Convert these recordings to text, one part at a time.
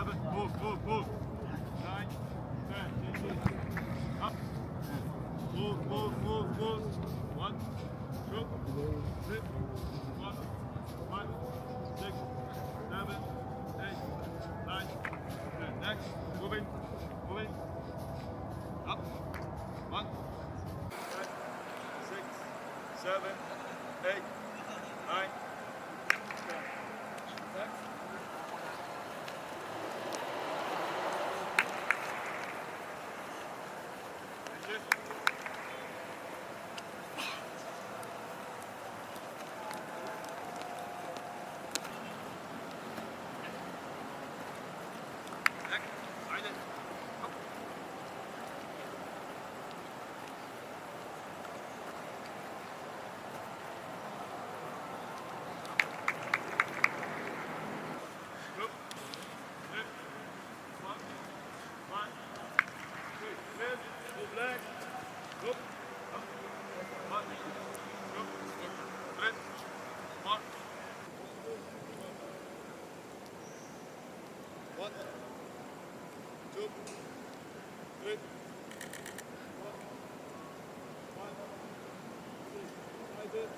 move. 9, 10, up. Move. 1, 2, 3, 4, 5, 6, 7, 8, 9, 10. Next, moving. Up. 1, 5, 6, 7, 8, 9, 10. Next. One, two, three, 4, 5, 6, 7.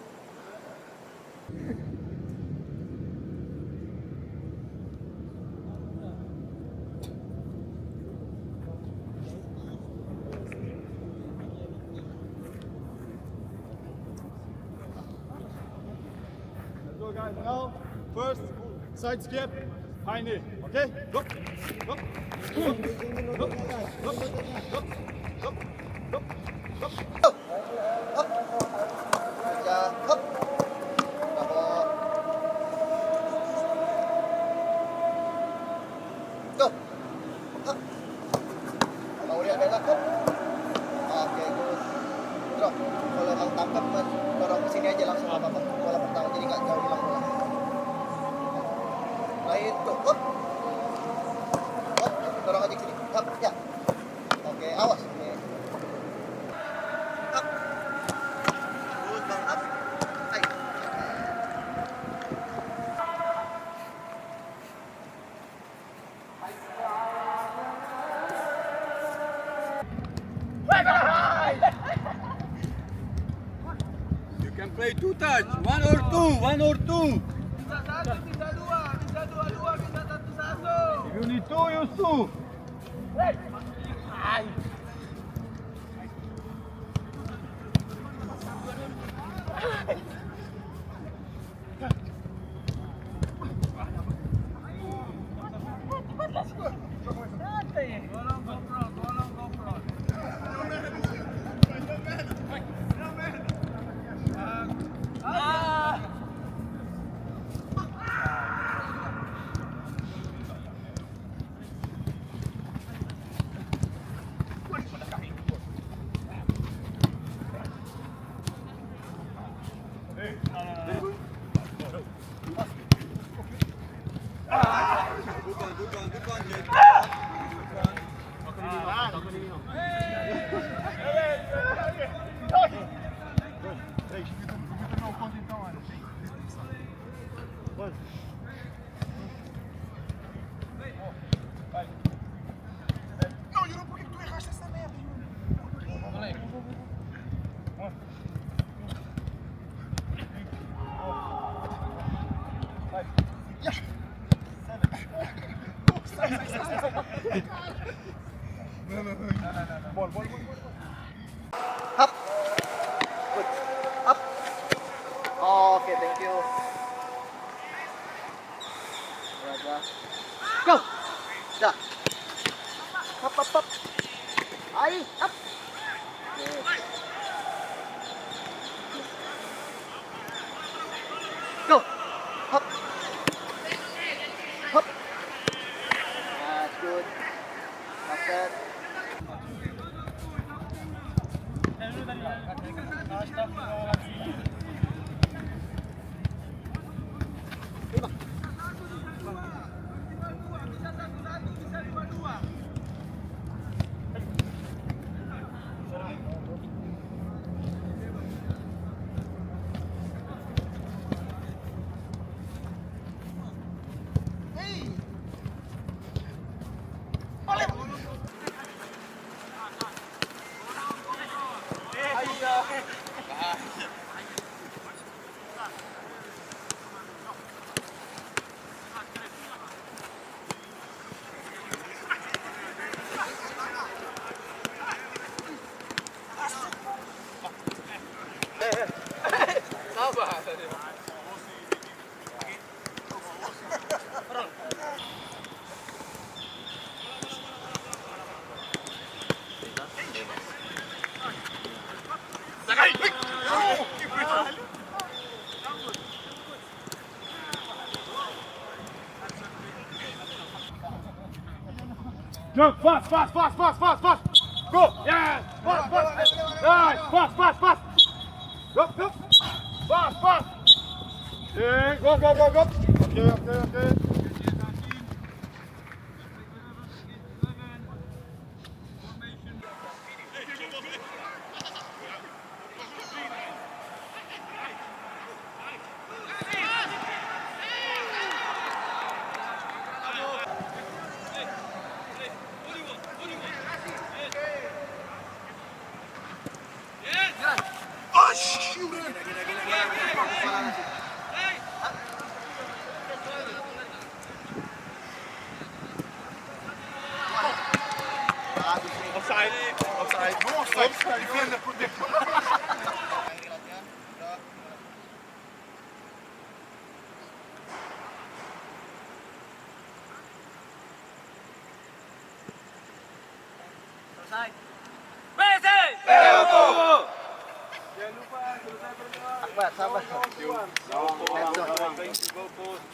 So guys, now first side skip, high knee. Okay? Go. Kalau emang tangkap dorong kesini aja langsung apa-apa. Bola pertama jadi nggak jauh hilang bola. Lain tuh, dorong aja sini. Up, ya. Oke, awas. Oke. Up. Good bang, up. Ayo. You can play two touch, one or two. Bisa satu, bisa dua, bisa dua-dua, bisa satu-satu. If you need two, use two. Tolong GoPro. Não, Yuri, por que tu erraste essa merda, Yuri? Bol. Up. Good. Up. Oke, thank you. Raga. Go. Dah. Up. Ai, up. Oke. Go. Up. That's good. Makan. Bisa satu-satu, bisa dua-dua. Jump, fast, fast, fast, fast, fast, fast. Go, yeah, fast, fast. Nice, fast, fast, fast. Go, go. Fast, fast. Yeah, go, go, go, go. Okay, okay, okay. Oh, shoot it! Offside, offside. No offside. Defender, protect. Akbar, sabar. Go, go, go, go.